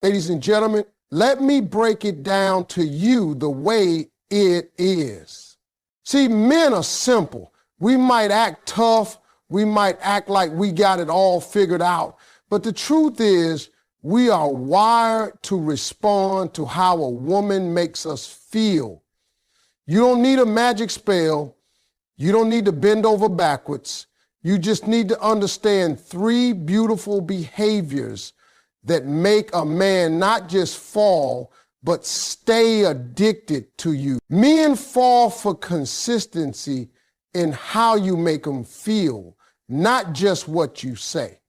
Ladies and gentlemen, let me break it down to you the way it is. See, men are simple. We might act tough. We might act like we got it all figured out. But the truth is, we are wired to respond to how a woman makes us feel. You don't need a magic spell. You don't need to bend over backwards. You just need to understand 3 beautiful behaviors that make a man not just fall, but stay addicted to you. Men fall for consistency in how you make them feel, not just what you say.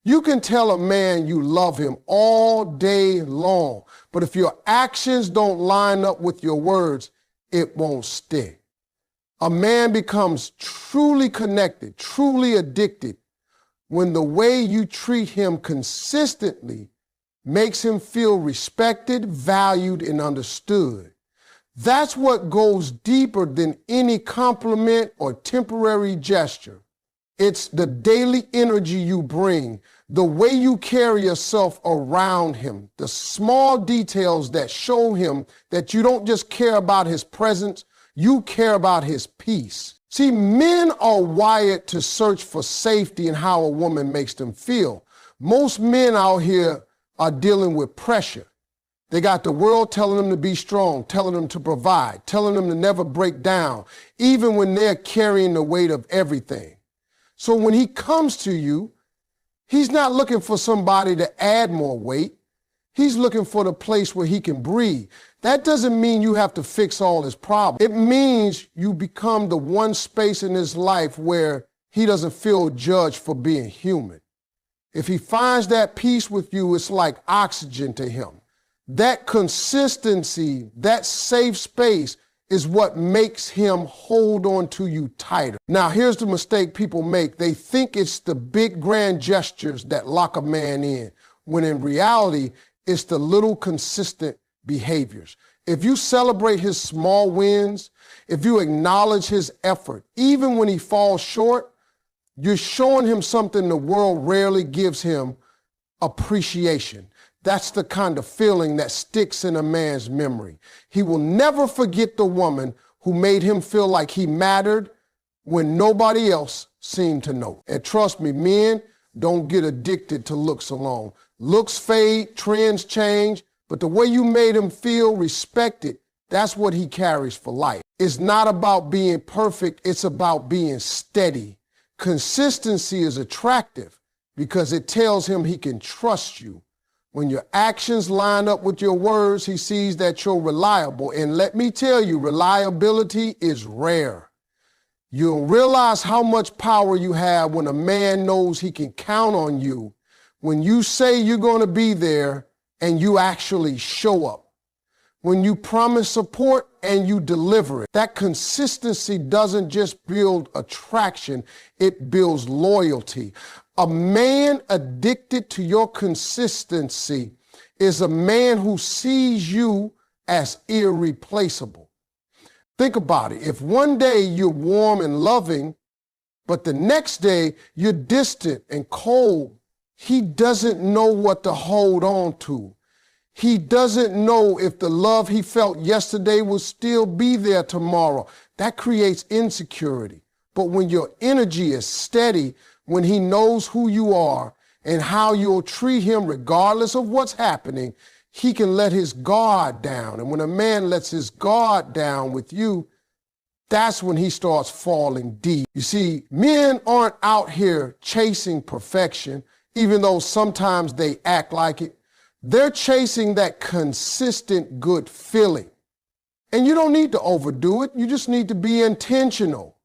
You can tell a man you love him all day long, but if your actions don't line up with your words, it won't stick. A man becomes truly connected, truly addicted, when the way you treat him consistently makes him feel respected, valued, and understood. That's what goes deeper than any compliment or temporary gesture. It's the daily energy you bring, the way you carry yourself around him, the small details that show him that you don't just care about his presence, you care about his peace. See, men are wired to search for safety in how a woman makes them feel. Most men out here are dealing with pressure. They got the world telling them to be strong, telling them to provide, telling them to never break down, even when they're carrying the weight of everything. So when he comes to you, he's not looking for somebody to add more weight. He's looking for the place where he can breathe. That doesn't mean you have to fix all his problems. It means you become the one space in his life where he doesn't feel judged for being human. If he finds that peace with you, it's like oxygen to him. That consistency, that safe space is what makes him hold on to you tighter. Now, here's the mistake people make. They think it's the big grand gestures that lock a man in, when in reality, it's the little consistent behaviors. If you celebrate his small wins, if you acknowledge his effort, even when he falls short, you're showing him something the world rarely gives him: appreciation. That's the kind of feeling that sticks in a man's memory. He will never forget the woman who made him feel like he mattered when nobody else seemed to know. And trust me, men, don't get addicted to looks alone. Looks fade, trends change, but the way you made him feel respected, that's what he carries for life. It's not about being perfect, it's about being steady. Consistency is attractive because it tells him he can trust you. When your actions line up with your words, he sees that you're reliable. And let me tell you, reliability is rare. You'll realize how much power you have when a man knows he can count on you. When you say you're going to be there and you actually show up. When you promise support and you deliver it. That consistency doesn't just build attraction, it builds loyalty. A man addicted to your consistency is a man who sees you as irreplaceable. Think about it. If one day you're warm and loving, but the next day you're distant and cold, he doesn't know what to hold on to. He doesn't know if the love he felt yesterday will still be there tomorrow. That creates insecurity. But when your energy is steady, when he knows who you are and how you'll treat him regardless of what's happening, he can let his guard down. And when a man lets his guard down with you, that's when he starts falling deep. You see, men aren't out here chasing perfection, even though sometimes they act like it. They're chasing that consistent good feeling. And you don't need to overdo it. You just need to be intentional.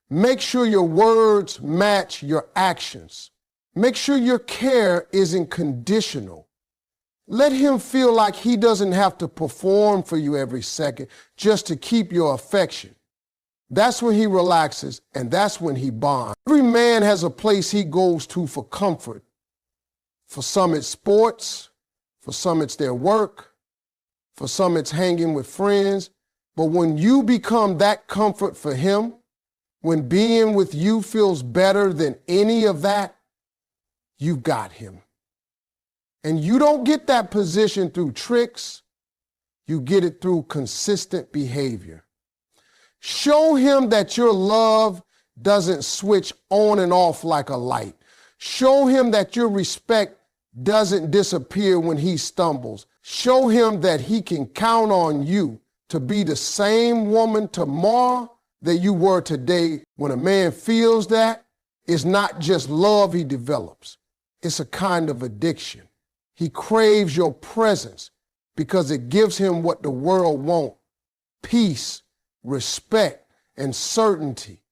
Make sure your words match your actions. Make sure your care isn't conditional. Let him feel like he doesn't have to perform for you every second just to keep your affection. That's when he relaxes, and that's when he bonds. Every man has a place he goes to for comfort. For some it's sports, for some it's their work, for some it's hanging with friends. But when you become that comfort for him, when being with you feels better than any of that, you've got him. And you don't get that position through tricks. You get it through consistent behavior. Show him that your love doesn't switch on and off like a light. Show him that your respect doesn't disappear when he stumbles. Show him that he can count on you to be the same woman tomorrow that you were today. When a man feels that, it's not just love he develops. It's a kind of addiction. He craves your presence because it gives him what the world wants: peace, respect, and certainty.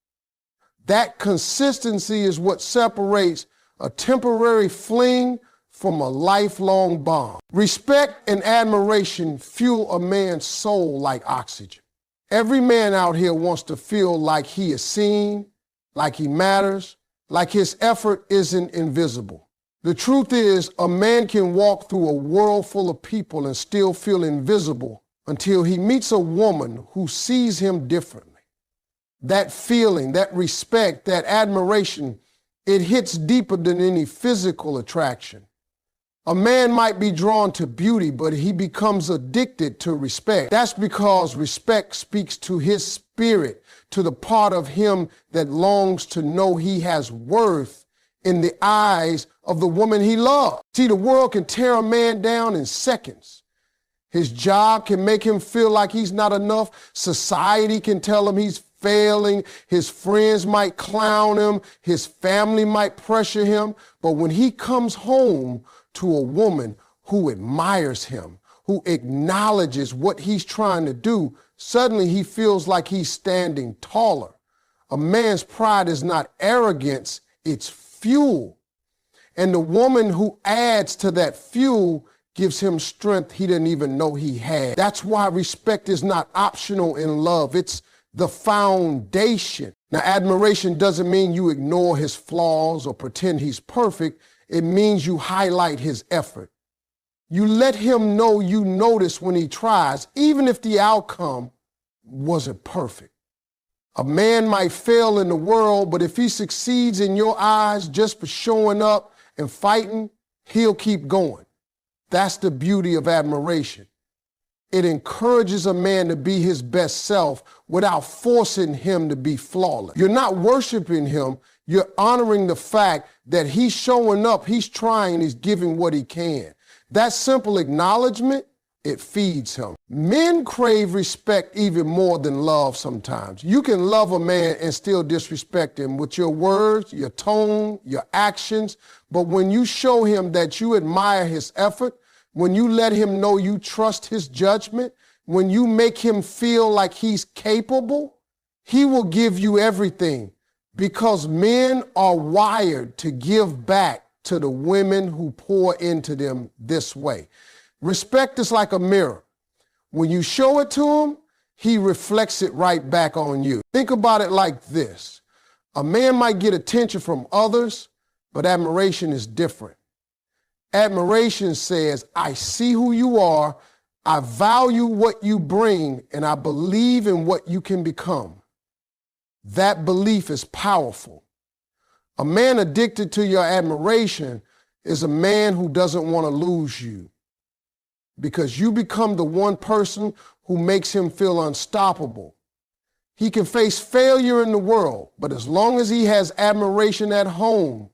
That consistency is what separates a temporary fling from a lifelong bond. Respect and admiration fuel a man's soul like oxygen. Every man out here wants to feel like he is seen, like he matters, like his effort isn't invisible. The truth is, a man can walk through a world full of people and still feel invisible until he meets a woman who sees him differently. That feeling, that respect, that admiration, it hits deeper than any physical attraction. A man might be drawn to beauty, but he becomes addicted to respect. That's because respect speaks to his spirit, to the part of him that longs to know he has worth in the eyes of the woman he loves. See, the world can tear a man down in seconds. His job can make him feel like he's not enough. Society can tell him he's failing. His friends might clown him. His family might pressure him. But when he comes home to a woman who admires him, who acknowledges what he's trying to do, suddenly he feels like he's standing taller. A man's pride is not arrogance, it's fuel. And the woman who adds to that fuel gives him strength he didn't even know he had. That's why respect is not optional in love. It's the foundation. Now, admiration doesn't mean you ignore his flaws or pretend he's perfect. It means you highlight his effort. You let him know you notice when he tries, even if the outcome wasn't perfect. A man might fail in the world, but if he succeeds in your eyes just for showing up and fighting, he'll keep going. That's the beauty of admiration. It encourages a man to be his best self without forcing him to be flawless. You're not worshiping him. You're honoring the fact that he's showing up, he's trying, he's giving what he can. That simple acknowledgement, it feeds him. Men crave respect even more than love sometimes. You can love a man and still disrespect him with your words, your tone, your actions. But when you show him that you admire his effort, when you let him know you trust his judgment, when you make him feel like he's capable, he will give you everything, because men are wired to give back to the women who pour into them this way. Respect is like a mirror. When you show it to him, he reflects it right back on you. Think about it like this. A man might get attention from others, but admiration is different. Admiration says, I see who you are, I value what you bring, and I believe in what you can become. That belief is powerful. A man addicted to your admiration is a man who doesn't want to lose you, because you become the one person who makes him feel unstoppable. He can face failure in the world, but as long as he has admiration at home,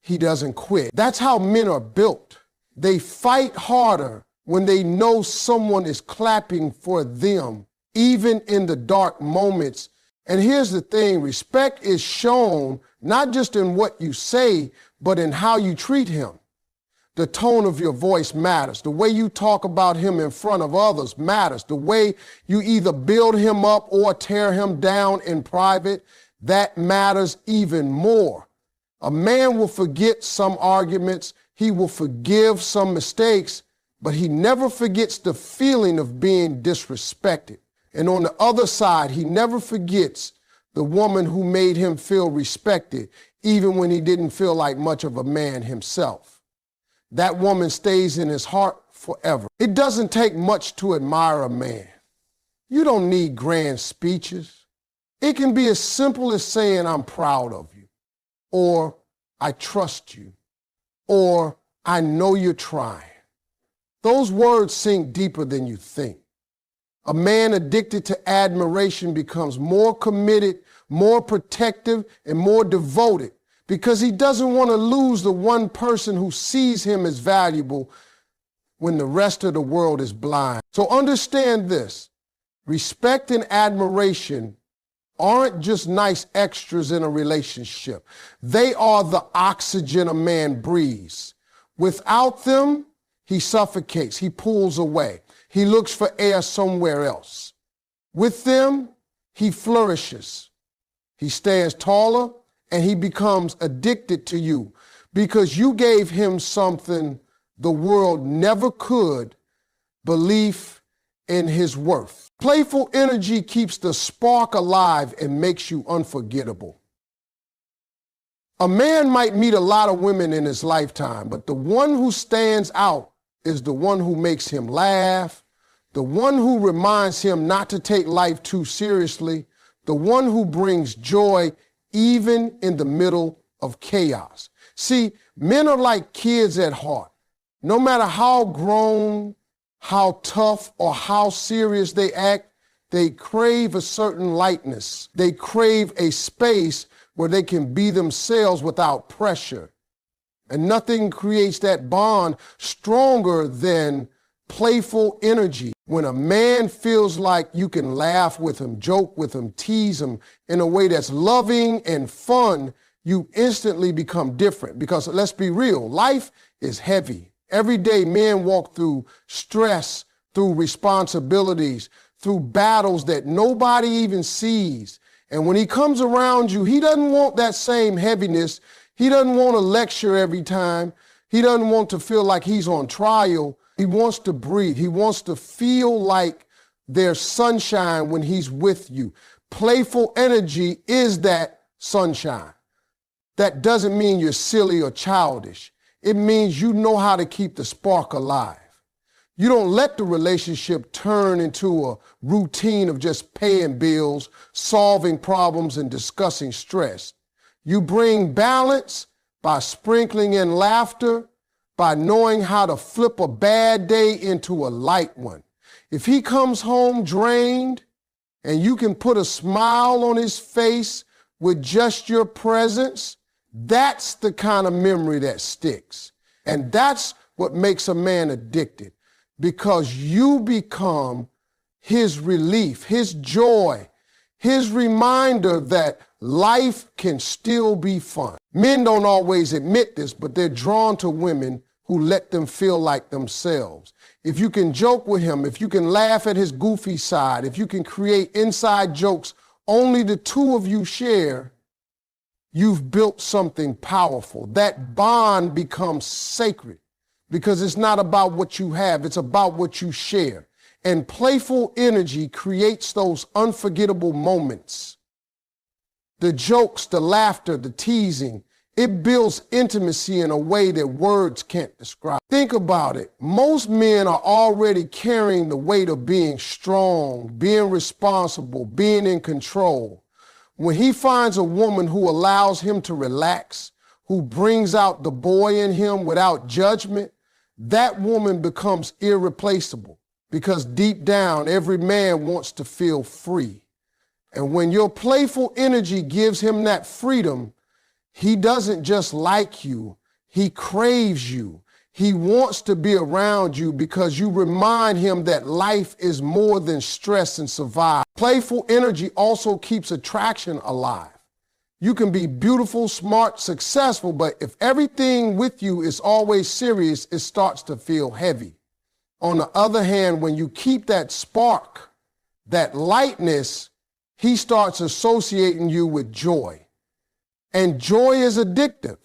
he doesn't quit. That's how men are built. They fight harder when they know someone is clapping for them, even in the dark moments. And here's the thing, respect is shown not just in what you say, but in how you treat him. The tone of your voice matters. The way you talk about him in front of others matters. The way you either build him up or tear him down in private, that matters even more. A man will forget some arguments, he will forgive some mistakes, but he never forgets the feeling of being disrespected. And on the other side, he never forgets the woman who made him feel respected, even when he didn't feel like much of a man himself. That woman stays in his heart forever. It doesn't take much to admire a man. You don't need grand speeches. It can be as simple as saying, I'm proud of you, or I trust you, or I know you're trying. Those words sink deeper than you think. A man addicted to admiration becomes more committed, more protective, and more devoted because he doesn't want to lose the one person who sees him as valuable when the rest of the world is blind. So understand this. Respect and admiration aren't just nice extras in a relationship. They are the oxygen a man breathes. Without them, he suffocates, he pulls away. He looks for air somewhere else. With them, he flourishes. He stands taller and he becomes addicted to you because you gave him something the world never could, belief in his worth. Playful energy keeps the spark alive and makes you unforgettable. A man might meet a lot of women in his lifetime, but the one who stands out is the one who makes him laugh, the one who reminds him not to take life too seriously, the one who brings joy even in the middle of chaos. See, men are like kids at heart. No matter how grown, how tough, or how serious they act, they crave a certain lightness. They crave a space where they can be themselves without pressure. And nothing creates that bond stronger than playful energy. When a man feels like you can laugh with him, joke with him, tease him in a way that's loving and fun, you instantly become different. Because let's be real, life is heavy. Every day men walk through stress, through responsibilities, through battles that nobody even sees. And when he comes around you, he doesn't want that same heaviness. He doesn't want to lecture every time. He doesn't want to feel like he's on trial. He wants to breathe. He wants to feel like there's sunshine when he's with you. Playful energy is that sunshine. That doesn't mean you're silly or childish. It means you know how to keep the spark alive. You don't let the relationship turn into a routine of just paying bills, solving problems, and discussing stress. You bring balance by sprinkling in laughter, by knowing how to flip a bad day into a light one. If he comes home drained and you can put a smile on his face with just your presence, that's the kind of memory that sticks. And that's what makes a man addicted, because you become his relief, his joy, his reminder that life can still be fun. Men don't always admit this, but they're drawn to women who let them feel like themselves. If you can joke with him, if you can laugh at his goofy side, if you can create inside jokes only the two of you share, you've built something powerful. That bond becomes sacred because it's not about what you have, it's about what you share. And playful energy creates those unforgettable moments. The jokes, the laughter, the teasing, it builds intimacy in a way that words can't describe. Think about it. Most men are already carrying the weight of being strong, being responsible, being in control. When he finds a woman who allows him to relax, who brings out the boy in him without judgment, that woman becomes irreplaceable, because deep down, every man wants to feel free. And when your playful energy gives him that freedom, he doesn't just like you, he craves you. He wants to be around you because you remind him that life is more than stress and survive. Playful energy also keeps attraction alive. You can be beautiful, smart, successful, but if everything with you is always serious, it starts to feel heavy. On the other hand, when you keep that spark, that lightness, he starts associating you with joy. And joy is addictive.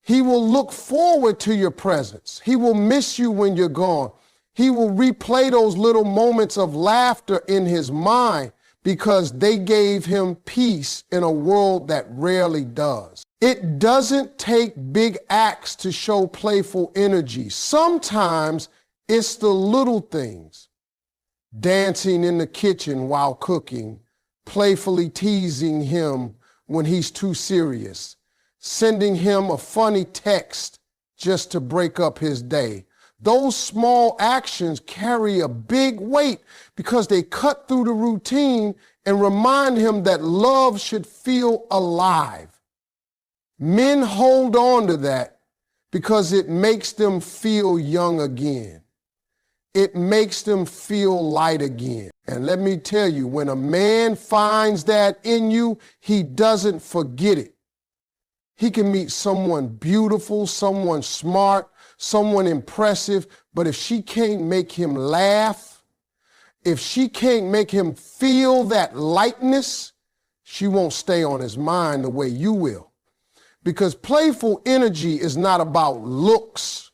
He will look forward to your presence. He will miss you when you're gone. He will replay those little moments of laughter in his mind because they gave him peace in a world that rarely does. It doesn't take big acts to show playful energy. Sometimes it's the little things. Dancing in the kitchen while cooking, playfully teasing him when he's too serious, sending him a funny text just to break up his day. Those small actions carry a big weight because they cut through the routine and remind him that love should feel alive. Men hold on to that because it makes them feel young again. It makes them feel light again. And let me tell you, when a man finds that in you, he doesn't forget it. He can meet someone beautiful, someone smart, someone impressive, but if she can't make him laugh, if she can't make him feel that lightness, she won't stay on his mind the way you will. Because playful energy is not about looks.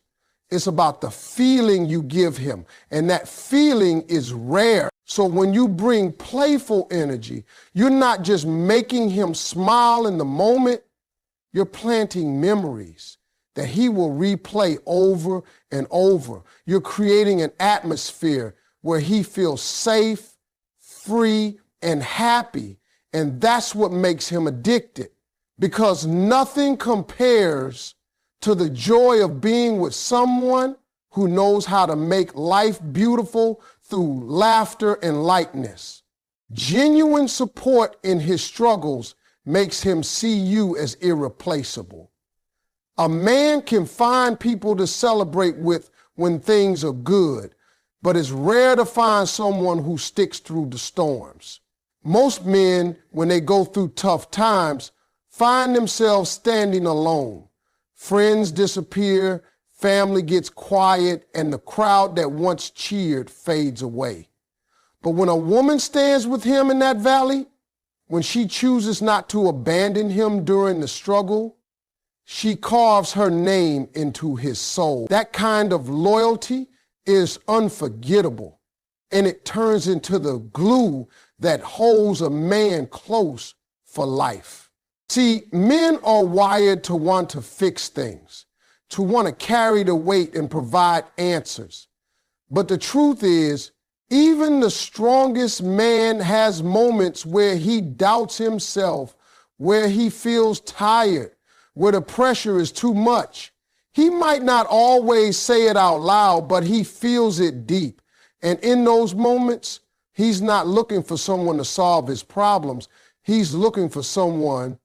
It's about the feeling you give him. And that feeling is rare. So when you bring playful energy, you're not just making him smile in the moment, you're planting memories that he will replay over and over. You're creating an atmosphere where he feels safe, free, and happy. And that's what makes him addicted, because nothing compares to the joy of being with someone who knows how to make life beautiful through laughter and lightness. Genuine support in his struggles makes him see you as irreplaceable. A man can find people to celebrate with when things are good, but it's rare to find someone who sticks through the storms. Most men, when they go through tough times, find themselves standing alone. Friends disappear, family gets quiet, and the crowd that once cheered fades away. But when a woman stands with him in that valley, when she chooses not to abandon him during the struggle, she carves her name into his soul. That kind of loyalty is unforgettable, and it turns into the glue that holds a man close for life. See, men are wired to want to fix things, to want to carry the weight and provide answers. But the truth is, even the strongest man has moments where he doubts himself, where he feels tired, where the pressure is too much. He might not always say it out loud, but he feels it deep. And in those moments, he's not looking for someone to solve his problems. He's looking for someone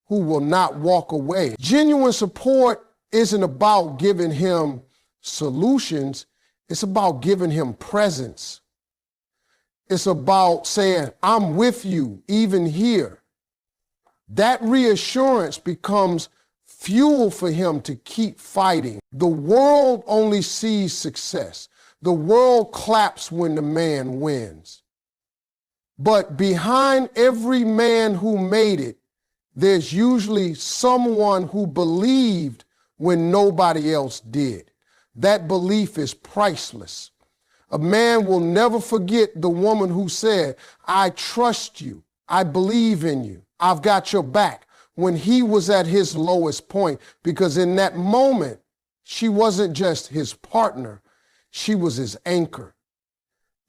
who will not walk away. Genuine support isn't about giving him solutions. It's about giving him presence. It's about saying, I'm with you, even here. That reassurance becomes fuel for him to keep fighting. The world only sees success. The world claps when the man wins. But behind every man who made it, there's usually someone who believed when nobody else did. That belief is priceless. A man will never forget the woman who said, I trust you, I believe in you, I've got your back, when he was at his lowest point, because in that moment, she wasn't just his partner, she was his anchor.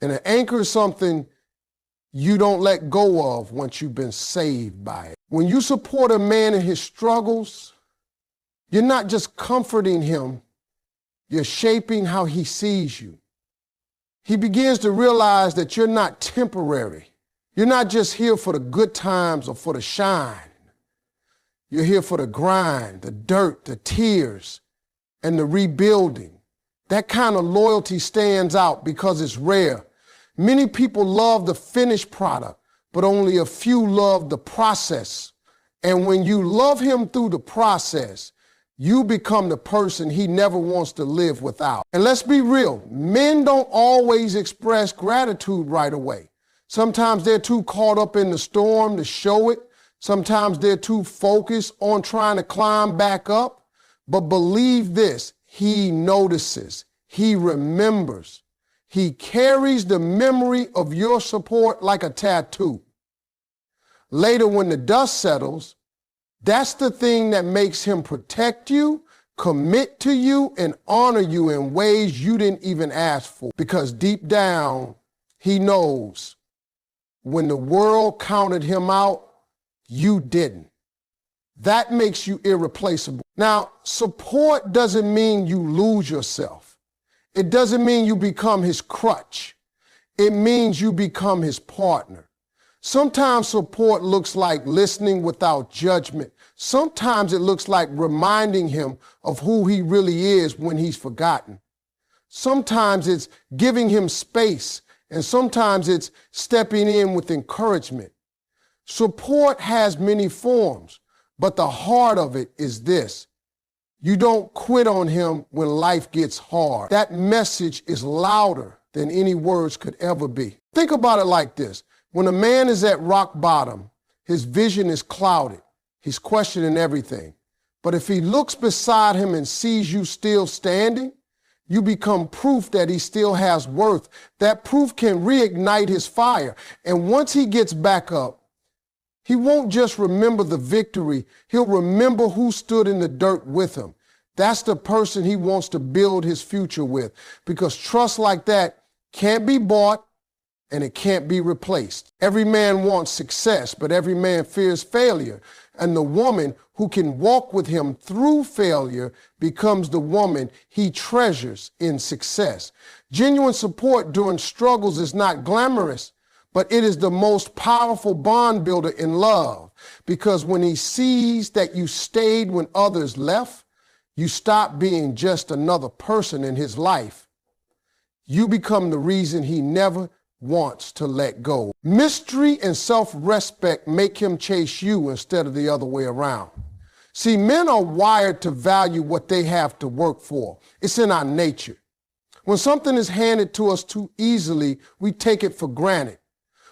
And an anchor is something you don't let go of once you've been saved by it. When you support a man in his struggles, you're not just comforting him, you're shaping how he sees you. He begins to realize that you're not temporary. You're not just here for the good times or for the shine. You're here for the grind, the dirt, the tears, and the rebuilding. That kind of loyalty stands out because it's rare. Many people love the finished product, but only a few love the process. And when you love him through the process, you become the person he never wants to live without. And let's be real, men don't always express gratitude right away. Sometimes they're too caught up in the storm to show it. Sometimes they're too focused on trying to climb back up. But believe this, he notices, he remembers. He carries the memory of your support like a tattoo. Later, when the dust settles, that's the thing that makes him protect you, commit to you, and honor you in ways you didn't even ask for. Because deep down, he knows when the world counted him out, you didn't. That makes you irreplaceable. Now, support doesn't mean you lose yourself. It doesn't mean you become his crutch. It means you become his partner. Sometimes support looks like listening without judgment. Sometimes it looks like reminding him of who he really is when he's forgotten. Sometimes it's giving him space, and sometimes it's stepping in with encouragement. Support has many forms, but the heart of it is this: you don't quit on him when life gets hard. That message is louder than any words could ever be. Think about it like this. When a man is at rock bottom, his vision is clouded. He's questioning everything. But if he looks beside him and sees you still standing, you become proof that he still has worth. That proof can reignite his fire. And once he gets back up, he won't just remember the victory. He'll remember who stood in the dirt with him. That's the person he wants to build his future with, because trust like that can't be bought and it can't be replaced. Every man wants success, but every man fears failure. And the woman who can walk with him through failure becomes the woman he treasures in success. Genuine support during struggles is not glamorous, but it is the most powerful bond builder in love, because when he sees that you stayed when others left, you stop being just another person in his life. You become the reason he never wants to let go. Mystery and self-respect make him chase you instead of the other way around. See, men are wired to value what they have to work for. It's in our nature. When something is handed to us too easily, we take it for granted.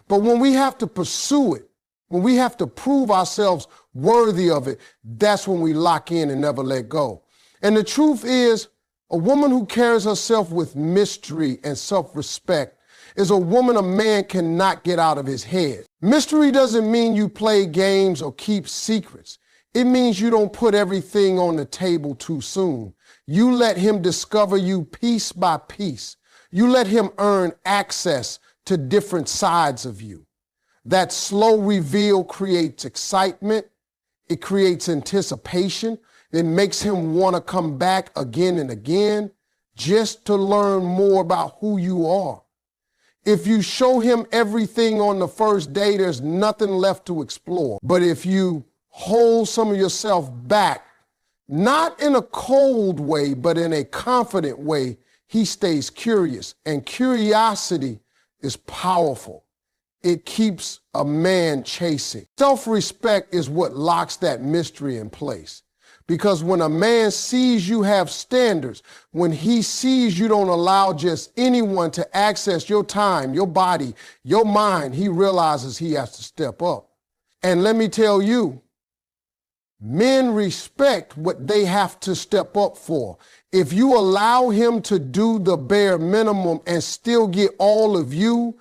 But when we have to pursue it, when we have to prove ourselves worthy of it, that's when we lock in and never let go. And the truth is, a woman who carries herself with mystery and self-respect is a woman a man cannot get out of his head. Mystery doesn't mean you play games or keep secrets. It means you don't put everything on the table too soon. You let him discover you piece by piece. You let him earn access to different sides of you. That slow reveal creates excitement. It creates anticipation. It makes him want to come back again and again just to learn more about who you are. If you show him everything on the first day, there's nothing left to explore. But if you hold some of yourself back, not in a cold way, but in a confident way, he stays curious. And curiosity is powerful. It keeps a man chasing. Self-respect is what locks that mystery in place. Because when a man sees you have standards, when he sees you don't allow just anyone to access your time, your body, your mind, he realizes he has to step up. And let me tell you, men respect what they have to step up for. If you allow him to do the bare minimum and still get all of you,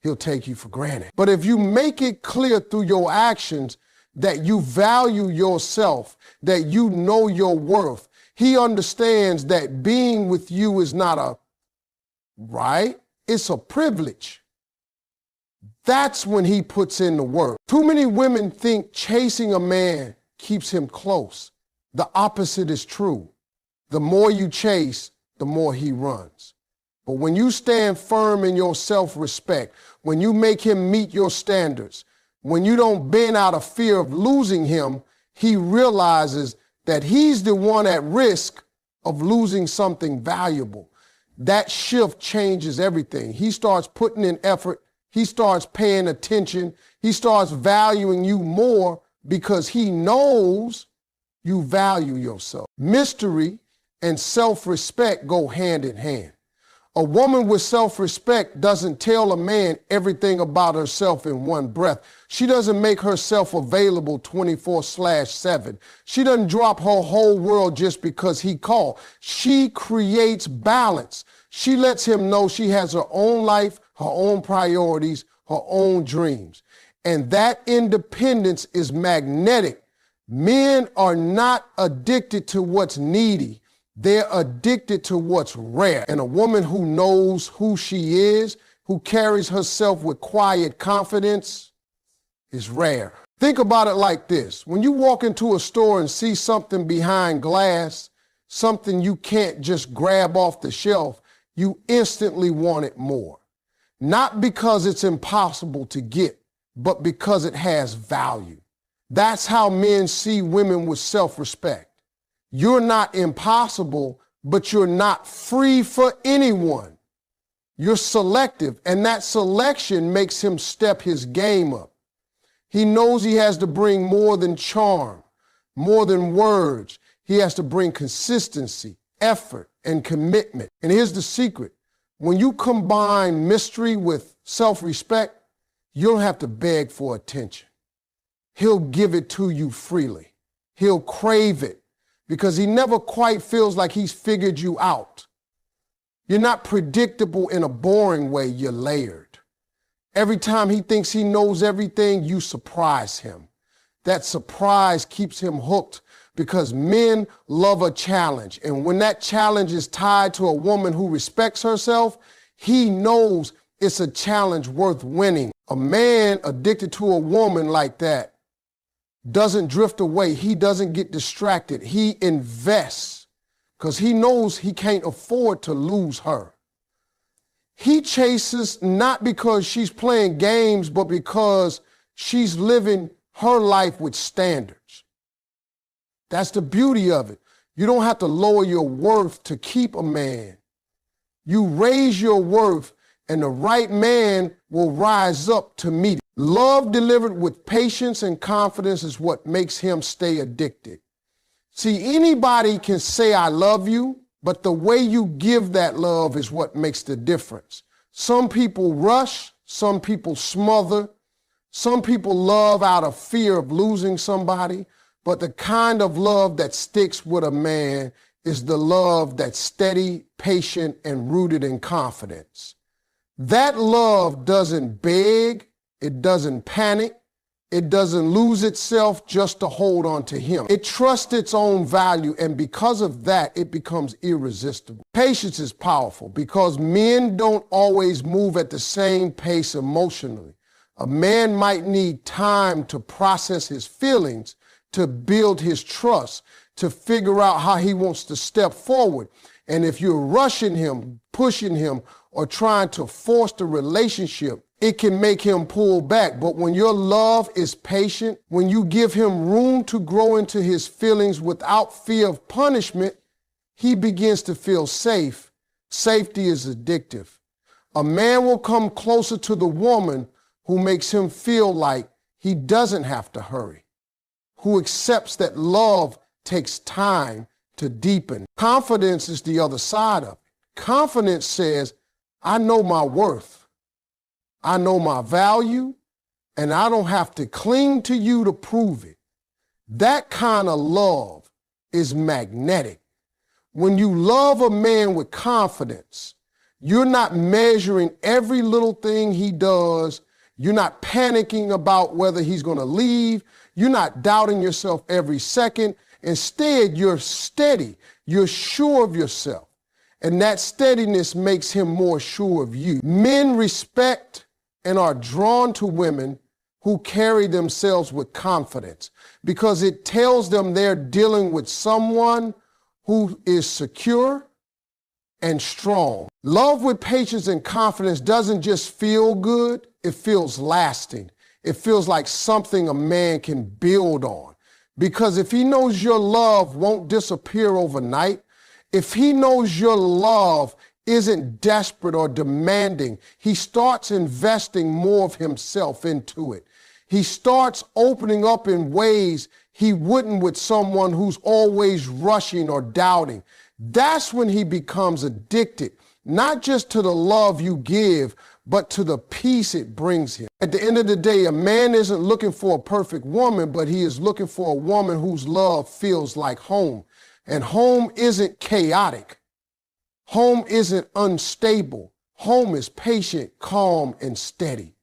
he'll take you for granted. But if you make it clear through your actions that you value yourself, that you know your worth, he understands that being with you is not a right, it's a privilege. That's when he puts in the work. Too many women think chasing a man keeps him close. The opposite is true. The more you chase, the more he runs. But when you stand firm in your self-respect, when you make him meet your standards, when you don't bend out of fear of losing him, he realizes that he's the one at risk of losing something valuable. That shift changes everything. He starts putting in effort. He starts paying attention. He starts valuing you more because he knows you value yourself. Mystery and self-respect go hand in hand. A woman with self-respect doesn't tell a man everything about herself in one breath. She doesn't make herself available 24/7. She doesn't drop her whole world just because he called. She creates balance. She lets him know she has her own life, her own priorities, her own dreams. And that independence is magnetic. Men are not addicted to what's needy. They're addicted to what's rare. And a woman who knows who she is, who carries herself with quiet confidence, is rare. Think about it like this. When you walk into a store and see something behind glass, something you can't just grab off the shelf, you instantly want it more. Not because it's impossible to get, but because it has value. That's how men see women with self-respect. You're not impossible, but you're not free for anyone. You're selective, and that selection makes him step his game up. He knows he has to bring more than charm, more than words. He has to bring consistency, effort, and commitment. And here's the secret. When you combine mystery with self-respect, you don't have to beg for attention. He'll give it to you freely. He'll crave it because he never quite feels like he's figured you out. You're not predictable in a boring way, you're layered. Every time he thinks he knows everything, you surprise him. That surprise keeps him hooked because men love a challenge. And when that challenge is tied to a woman who respects herself, he knows it's a challenge worth winning. A man addicted to a woman like that doesn't drift away. He doesn't get distracted. He invests because he knows he can't afford to lose her. He chases not because she's playing games, but because she's living her life with standards. That's the beauty of it. You don't have to lower your worth to keep a man. You raise your worth and the right man will rise up to meet it. Love delivered with patience and confidence is what makes him stay addicted. See, anybody can say, I love you, but the way you give that love is what makes the difference. Some people rush, some people smother, some people love out of fear of losing somebody, but the kind of love that sticks with a man is the love that's steady, patient, and rooted in confidence. That love doesn't beg, it doesn't panic, it doesn't lose itself just to hold on to him. It trusts its own value, and because of that, it becomes irresistible. Patience is powerful because men don't always move at the same pace emotionally. A man might need time to process his feelings, to build his trust, to figure out how he wants to step forward. And if you're rushing him, pushing him, or trying to force the relationship, it can make him pull back. But when your love is patient, when you give him room to grow into his feelings without fear of punishment, he begins to feel safe. Safety is addictive. A man will come closer to the woman who makes him feel like he doesn't have to hurry, who accepts that love takes time to deepen. Confidence is the other side of it. Confidence says, I know my worth, I know my value, and I don't have to cling to you to prove it. That kind of love is magnetic. When you love a man with confidence, you're not measuring every little thing he does. You're not panicking about whether he's going to leave. You're not doubting yourself every second. Instead, you're steady. You're sure of yourself. And that steadiness makes him more sure of you. Men respect and are drawn to women who carry themselves with confidence because it tells them they're dealing with someone who is secure and strong. Love with patience and confidence doesn't just feel good, it feels lasting. It feels like something a man can build on. Because if he knows your love won't disappear overnight, if he knows your love isn't desperate or demanding, he starts investing more of himself into it. He starts opening up in ways he wouldn't with someone who's always rushing or doubting. That's when he becomes addicted, not just to the love you give, but to the peace it brings him. At the end of the day, a man isn't looking for a perfect woman, but he is looking for a woman whose love feels like home. And home isn't chaotic. Home isn't unstable. Home is patient, calm, and steady.